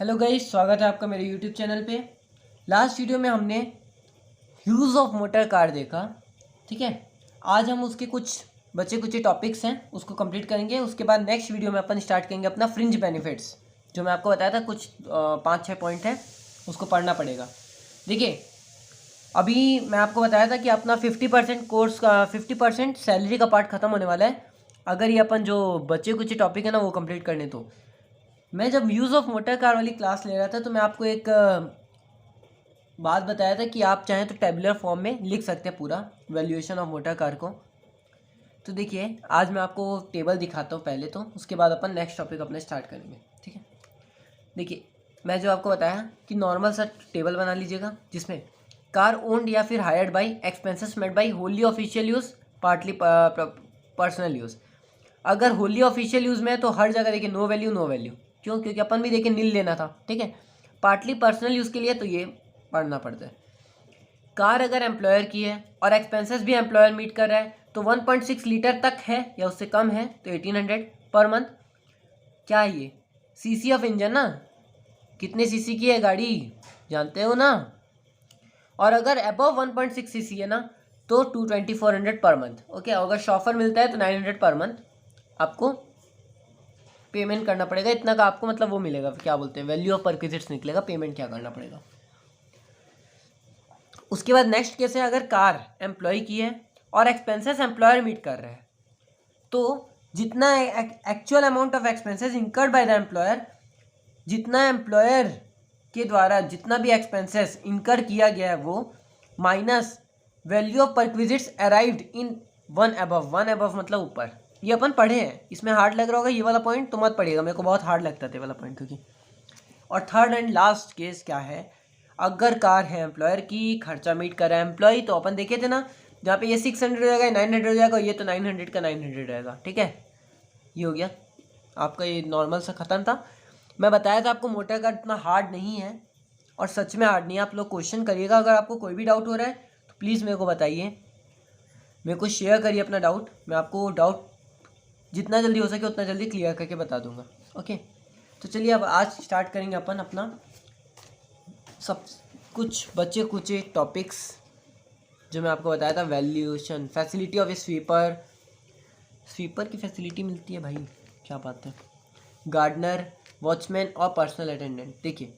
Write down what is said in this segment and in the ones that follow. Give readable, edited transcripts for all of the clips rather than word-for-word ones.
Hello guys, स्वागत है आपका मेरे यूट्यूब चैनल पे। लास्ट वीडियो में हमने यूज़ ऑफ मोटर कार देखा, ठीक है। आज हम उसके कुछ बचे कुछ टॉपिक्स हैं उसको कंप्लीट करेंगे। उसके बाद नेक्स्ट वीडियो में अपन स्टार्ट करेंगे अपना फ्रिंज बेनिफिट्स, जो मैं आपको बताया था। कुछ 5-6 पॉइंट है, उसको पढ़ना पड़ेगा। देखिए, अभी मैं आपको बताया था कि अपना 50% कोर्स का 50% सैलरी का पार्ट ख़त्म होने वाला है, अगर ये अपन जो बचे कुछ टॉपिक है ना वो कंप्लीट करने। तो मैं जब यूज़ ऑफ मोटर कार वाली क्लास ले रहा था तो मैं आपको एक बात बताया था कि आप चाहें तो टेबुलर फॉर्म में लिख सकते हैं पूरा वैल्यूएशन ऑफ मोटर कार को। तो देखिए, आज मैं आपको टेबल दिखाता हूँ पहले, तो उसके बाद अपन नेक्स्ट टॉपिक अपने स्टार्ट करेंगे, ठीक है। देखिए, मैं जो आपको बताया कि नॉर्मल सा टेबल बना लीजिएगा जिसमें कार ओन्ड या फिर hired by, expenses made by, Holi official use, partly personal use. अगर होली ऑफिशियल यूज़ में है तो हर जगह देखिए नो वैल्यू नो वैल्यू। क्यों? क्योंकि अपन भी देखिए नील लेना था, ठीक है। पार्टली पर्सनल यूज़ के लिए तो ये पढ़ना पड़ता है। कार अगर एम्प्लॉयर की है और एक्सपेंसेस भी एम्प्लॉयर मीट कर रहा है तो 1.6 लीटर तक है या उससे कम है तो 1800 पर मंथ। क्या है ये? सीसी ऑफ इंजन ना, कितने सीसी की है गाड़ी जानते हो ना। और अगर अबव 1.6 सीसी है ना तो 2400 पर मंथ, ओके। अगर शॉफर मिलता है तो 900 पर मंथ आपको पेमेंट करना पड़ेगा। इतना का आपको मतलब वो मिलेगा, क्या बोलते हैं, वैल्यू ऑफ परक्विजिट्स निकलेगा। पेमेंट क्या करना पड़ेगा। उसके बाद नेक्स्ट केस है, अगर कार एम्प्लॉय की है और एक्सपेंसेस एम्प्लॉयर मीट कर रहा है तो जितना actual amount of expenses incurred by the employer, जितना एम्प्लॉयर के द्वारा जितना भी एक्सपेंसेस इंकर किया गया है वो minus value of perquisites arrived in one above मतलब ऊपर। ये अपन पढ़े हैं, इसमें हार्ड लग रहा होगा ये वाला पॉइंट, तो मत पढ़िएगा, मेरे को बहुत हार्ड लगता था ये वाला पॉइंट क्योंकि। और थर्ड एंड लास्ट केस क्या है, अगर कार है एम्प्लॉयर की, खर्चा मीट कर रहा है एम्प्लॉय, तो अपन देखे थे ना जहाँ पे ये 600 हो जाएगा, 900 हो जाएगा, ये तो 900 का 900 रहेगा, ठीक है। ये हो गया आपका, ये नॉर्मल सा ख़त्म था। मैं बताया था आपको मोटर कार इतना हार्ड नहीं है, और सच में हार्ड नहीं है। आप लोग क्वेश्चन करिएगा, अगर आपको कोई भी डाउट हो रहा है तो प्लीज़ मेरे को बताइए, मेरे को शेयर करिए अपना डाउट। मैं आपको डाउट जितना जल्दी हो सके उतना जल्दी क्लियर करके बता दूंगा, ओके। तो चलिए अब आज स्टार्ट करेंगे अपन अपना सब कुछ बचे कुछ टॉपिक्स जो मैं आपको बताया था। Valuation, facility of A sweeper, sweeper की फैसिलिटी मिलती है भाई, क्या बात है। गार्डनर, वॉचमैन और पर्सनल अटेंडेंट। देखिए,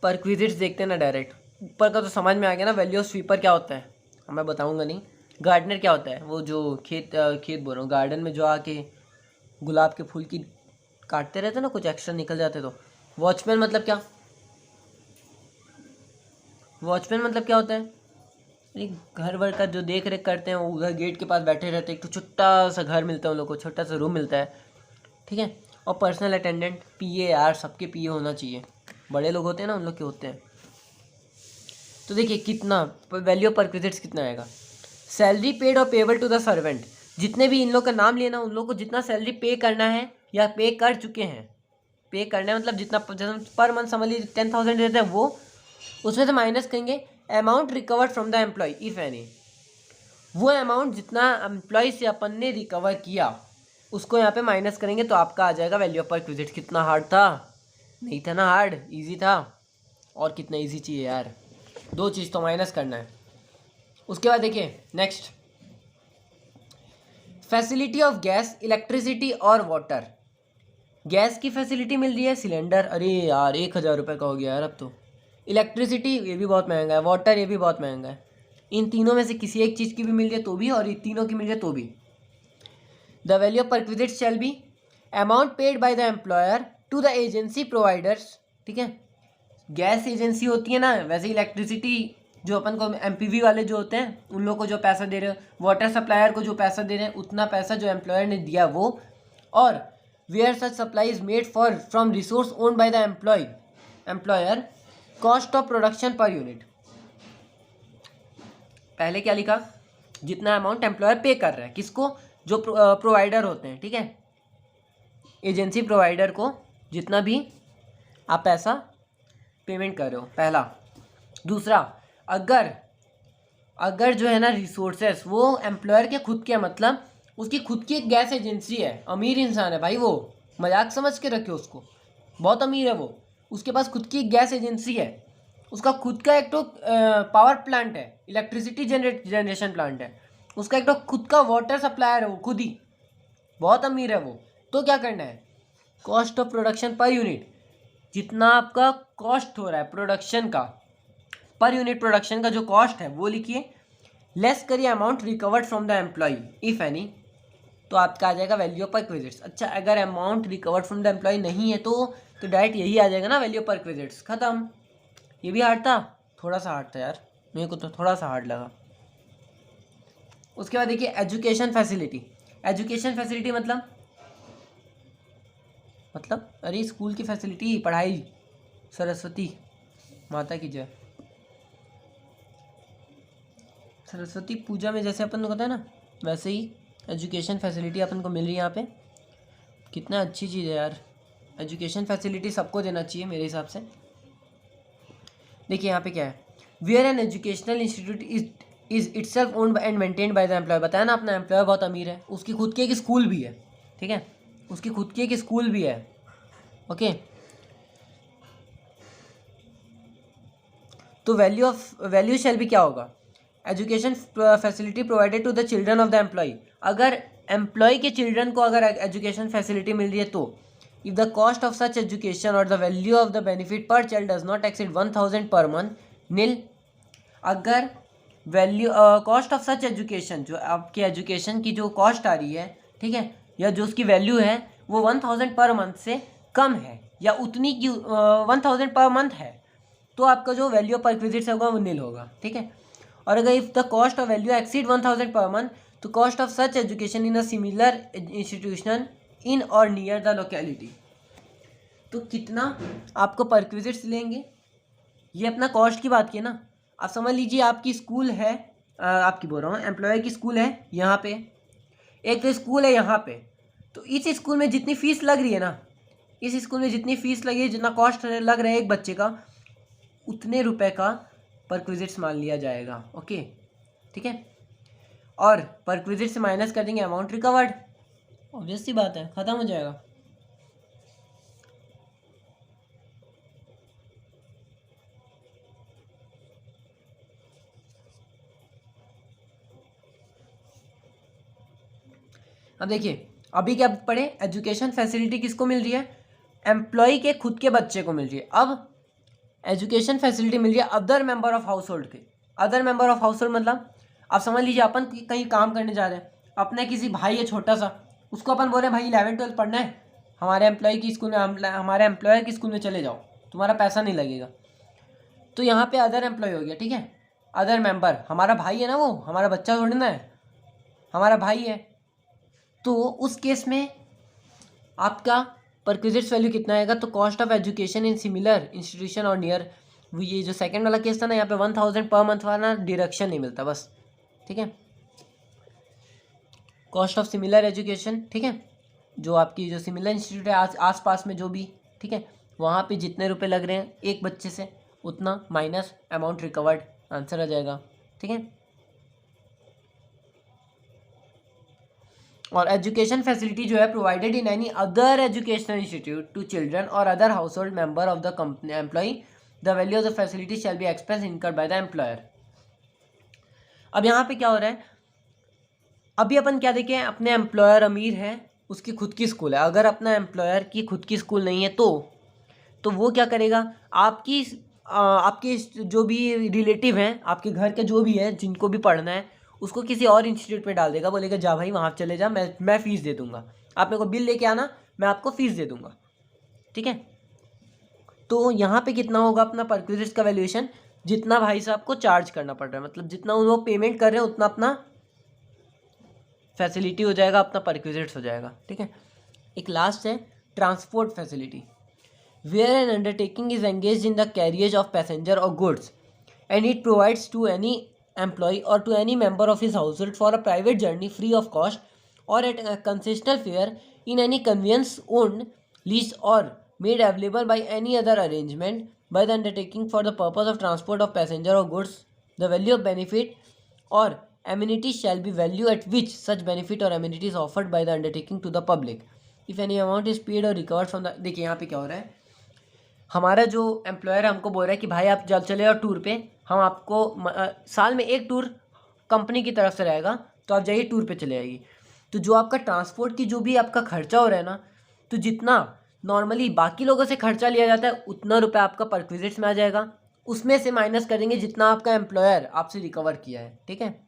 परक्विजिट्स देखते हैं ना डायरेक्ट, ऊपर का तो समझ में आ गया ना। वैल्यू ऑफ स्वीपर क्या होता है मैं बताऊंगा नहीं। गार्डनर क्या होता है, वो जो खेत बोल रहा हूँ, गार्डन में जो आके गुलाब के फूल की काटते रहते ना, कुछ एक्स्ट्रा निकल जाते तो। वॉचमैन मतलब क्या? वॉचमैन मतलब क्या होता है? एक घर वर का जो देख रेख करते हैं, वो उधर गेट के पास बैठे रहते हैं। एक तो छोटा सा घर मिलता है उन लोगों को, छोटा सा रूम मिलता है, ठीक है। और पर्सनल अटेंडेंट, पीए, यार सबके पीए होना चाहिए, बड़े लोग होते हैं ना उन लोग के होते हैं। तो देखिए कितना वैल्यू ऑफ परक्विजिट्स कितना आएगा। सैलरी पेड और पेबल टू द सर्वेंट, जितने भी इन लोग का नाम लेना, उन लोग को जितना सैलरी पे करना है या पे कर चुके हैं, पे करना है मतलब जितना पर मंथ समझ लीजिए 10,000 देते हैं वो, उसमें से माइनस करेंगे amount recovered from the employee if any. वो अमाउंट जितना एम्प्लॉय से अपन ने रिकवर किया उसको यहाँ पे माइनस करेंगे, तो आपका आ जाएगा वैल्यू ऑफ परक्विजिट। कितना हार्ड था? नहीं था ना हार्ड, इजी था। और कितना इजी चाहिए यार, दो चीज़ तो माइनस करना है। उसके बाद देखिए next, facility of gas, electricity और वाटर। गैस की फैसिलिटी मिल रही है, सिलेंडर, अरे यार 1,000 रुपये का हो गया यार अब तो। इलेक्ट्रिसिटी ये भी बहुत महंगा है, वाटर ये भी बहुत महंगा है। इन तीनों में से किसी एक चीज़ की भी मिल जाए तो भी, और ये तीनों की मिल जाए तो भी। The value of perquisites shall be amount paid by the employer to the agency providers, ठीक है। गैस एजेंसी होती है ना, वैसे इलेक्ट्रिसिटी जो अपन को एमपीवी वाले जो होते हैं उन लोग को जो पैसा दे रहे हो, वाटर सप्लायर को जो पैसा दे रहे हैं, उतना पैसा जो एम्प्लॉयर ने दिया वो। और where such supply is made for from resource owned by the employer, cost of production per unit. पहले क्या लिखा, जितना अमाउंट एम्प्लॉयर पे कर रहा है किसको, जो प्रोवाइडर होते हैं, ठीक है, एजेंसी प्रोवाइडर को जितना भी आप पैसा पेमेंट कर रहे हो, पहला। दूसरा, अगर अगर जो है ना रिसोर्सेस वो एम्प्लॉयर के खुद के, मतलब उसकी खुद की एक गैस एजेंसी है, अमीर इंसान है भाई वो, मजाक समझ के रखे उसको, बहुत अमीर है वो, उसके पास खुद की गैस एजेंसी है, उसका खुद का एक तो पावर प्लांट है, इलेक्ट्रिसिटी जनरेशन प्लांट है, उसका एक तो खुद का वाटर सप्लायर है वो खुद ही, बहुत अमीर है वो। तो क्या करना है, cost of production per unit, जितना आपका कॉस्ट हो रहा है प्रोडक्शन का, पर यूनिट प्रोडक्शन का जो कॉस्ट है वो लिखिए, लेस करिए amount recovered from the employee if any, तो आपका आ जाएगा वैल्यू पर क्विजिट्स। अच्छा, अगर amount recovered from the employee नहीं है तो डायरेक्ट यही आ जाएगा ना, वैल्यू पर क्विजिट्स, खत्म। ये भी हार्ड था, थोड़ा सा हार्ड था यार, मेरे को तो थोड़ा सा हार्ड लगा। उसके बाद देखिए एजुकेशन फैसिलिटी। एजुकेशन फैसिलिटी मतलब अरे स्कूल की फैसिलिटी, पढ़ाई, सरस्वती माता की जय। सरस्वती पूजा में जैसे अपन को होता है ना, वैसे ही एजुकेशन फैसिलिटी अपन को मिल रही है यहाँ पे। कितना अच्छी चीज़ है यार, एजुकेशन फैसिलिटी सबको देना चाहिए मेरे हिसाब से। देखिए यहाँ पे क्या है, where an educational institute is itself owned and maintained by the employee. बताया ना अपना एम्प्लॉय बहुत अमीर है, उसकी खुद की एक स्कूल भी है, ठीक है, उसकी खुद की एक स्कूल भी है, ओके। तो वैल्यू शैल भी क्या होगा, education facility provided to the children of the employ. अगर एम्प्लॉय के चिल्ड्रन को अगर एजुकेशन फैसिलिटी मिल रही है तो if the cost of such education और the value of the benefit per child does not exceed 1000 per month nil. अगर value cost of such education, जो आपकी एजुकेशन की जो कॉस्ट आ रही है, ठीक है, या जो उसकी वैल्यू है वो 1000 पर मंथ से कम है या उतनी की 1000 पर मंथ है, तो आपका जो वैल्यू पर क्विजिट्स होगा वो नील होगा, ठीक है। और अगर if the cost of value exceed 1000 per month, तो cost of such education in a similar institution in or near the locality. तो कितना आपको पर क्विजिट्स लेंगे, ये अपना कॉस्ट की बात की है ना। आप समझ लीजिए आपकी स्कूल है, आपकी बोल रहा हूँ एम्प्लॉय की स्कूल है यहाँ पे, एक तो स्कूल है यहाँ पे, तो इस स्कूल में जितनी फीस लग रही है ना, इस स्कूल में जितनी फीस लगी है, जितना कॉस्ट लग रहा है एक बच्चे का, उतने रुपए का पर क्विजिट्स मान लिया जाएगा, ओके, ठीक है। और पर क्विजिट से माइनस कर देंगे अमाउंट रिकवर्ड, ऑब्वियस सी बात है, खत्म हो जाएगा। अब देखिए अभी क्या पढ़े, एजुकेशन फैसिलिटी किसको मिल रही है, एम्प्लॉय के खुद के बच्चे को मिल रही है। अब एजुकेशन फैसिलिटी मिल रही है other member of household के। Other member of household मतलब आप समझ लीजिए अपन कहीं काम करने जा रहे हैं, अपने किसी भाई है छोटा सा, उसको अपन बोल रहे हैं भाई 11वीं 12वीं पढ़ना है, हमारे एम्प्लॉय की स्कूल में, हमारे एम्प्लॉयर की स्कूल में चले जाओ, तुम्हारा पैसा नहीं लगेगा। तो यहाँ पे अदर एम्प्लॉय हो गया, ठीक है, अदर मेंबर, हमारा भाई है ना वो, हमारा बच्चा थोड़ी ना है, हमारा भाई है। तो उस केस में आपका परक्विजिट्स वैल्यू कितना आएगा, तो cost of education in similar institution और नियर, ये जो सेकंड वाला केस था ना, यहाँ पे 1000 पर मंथ वाला डिडक्शन नहीं मिलता बस, ठीक है। कॉस्ट ऑफ सिमिलर एजुकेशन, ठीक है, जो आपकी जो सिमिलर इंस्टीट्यूट है आस पास में जो भी, ठीक है, वहाँ पे जितने रुपए लग रहे हैं एक बच्चे से उतना माइनस अमाउंट रिकवर्ड, आंसर आ जाएगा, ठीक है। और एजुकेशन फैसिलिटी जो है provided in any other educational institute to children or other household member of the company employ, the value of the facility shall be expense incurred by the employer. अब यहाँ पे क्या हो रहा है, अभी अपन क्या देखें, अपने एम्प्लॉयर अमीर है, उसकी खुद की स्कूल है। अगर अपना एम्प्लॉयर की खुद की स्कूल नहीं है तो वो क्या करेगा, आपके जो भी रिलेटिव हैं, आपके घर के जो भी है जिनको भी पढ़ना है, उसको किसी और इंस्टीट्यूट पे डाल देगा, बोलेगा जा भाई वहाँ चले जा, मैं फ़ीस दे दूँगा, आप मेरे को बिल लेके आना, मैं आपको फ़ीस दे दूँगा, ठीक है। तो यहाँ पे कितना होगा अपना परक्विजिट्स का वैल्यूएशन, जितना भाई साहब को चार्ज करना पड़ रहा है, मतलब जितना वो पेमेंट कर रहे हैं उतना अपना फैसिलिटी हो जाएगा, अपना परक्विजिट्स हो जाएगा, ठीक है। एक लास्ट है transport facility, where an undertaking is engage in the carriage of passenger or goods and it provides to any employee or to any member of his household for a private journey free of cost or at a concessional fare in any conveyance owned, leased or made available by any other arrangement by the undertaking for the purpose of transport of passenger or goods. The value of benefit or amenity shall be value at which such benefit or amenity is offered by the undertaking to the public. If any amount is paid और recover from the, देखिए यहाँ पे क्या हो रहा है, हमारा जो एम्प्लॉयर है हमको बोल रहा है कि भाई आप जल्द चले जाओ टूर पे, हम आपको साल में एक टूर कंपनी की तरफ से रहेगा, तो आप जाइए टूर पे चले जाइए। तो जो आपका ट्रांसपोर्ट की जो भी आपका खर्चा हो रहा है ना, तो जितना नॉर्मली बाकी लोगों से खर्चा लिया जाता है उतना रुपये आपका पर विजिट्स में आ जाएगा, उसमें से माइनस करेंगे जितना आपका एम्प्लॉयर आपसे रिकवर किया है, ठीक है।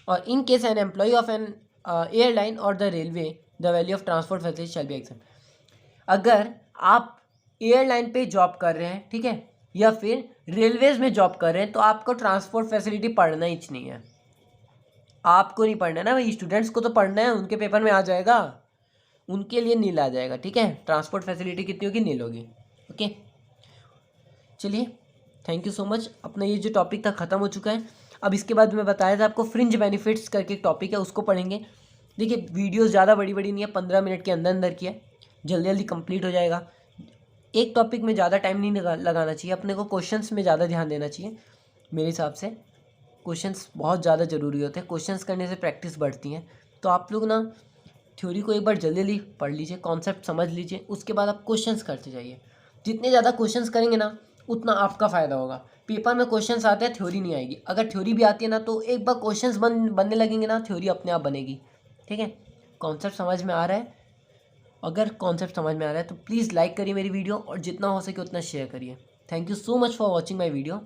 और in case an employ of an airline or the railway the value of transport facility shall be exempt. अगर आप एयरलाइन पे जॉब कर रहे हैं, ठीक है, या फिर रेलवेज में जॉब कर रहे हैं, तो आपको ट्रांसपोर्ट फैसिलिटी पढ़ना ही नहीं है, आपको नहीं पढ़ना है ना भाई, स्टूडेंट्स को तो पढ़ना है, उनके पेपर में आ जाएगा, उनके लिए नील आ जाएगा, ठीक है। ट्रांसपोर्ट फैसिलिटी कितनी होगी, नील होगी, ओके। चलिए, थैंक यू सो मच। अपना ये जो टॉपिक था ख़त्म हो चुका है। अब इसके बाद मैं बताया था आपको फ्रिंज बेनिफिट्स करके एक टॉपिक है, उसको पढ़ेंगे। देखिए वीडियोस ज़्यादा बड़ी बड़ी नहीं है, 15 मिनट के अंदर अंदर की है, जल्दी जल्दी कंप्लीट हो जाएगा। एक टॉपिक में ज़्यादा टाइम नहीं लगाना चाहिए, अपने को क्वेश्चंस में ज़्यादा ध्यान देना चाहिए। मेरे हिसाब से क्वेश्चंस बहुत ज़्यादा ज़रूरी होते हैं, क्वेश्चंस करने से प्रैक्टिस बढ़ती है। तो आप लोग ना थ्योरी को एक बार जल्दी जल्दी पढ़ लीजिए, कॉन्सेप्ट समझ लीजिए, उसके बाद आप क्वेश्चंस करते जाइए। जितने ज़्यादा क्वेश्चंस करेंगे ना उतना आपका फ़ायदा होगा। पेपर में क्वेश्चंस आते हैं, थ्योरी नहीं आएगी। अगर थ्योरी भी आती है ना, तो एक बार क्वेश्चंस बनने लगेंगे ना, थ्योरी अपने आप बनेगी, ठीक है। कॉन्सेप्ट समझ में आ रहा है? अगर कॉन्सेप्ट समझ में आ रहा है तो प्लीज़ लाइक करिए मेरी वीडियो, और जितना हो सके उतना शेयर करिए। Thank you so much for watching my video.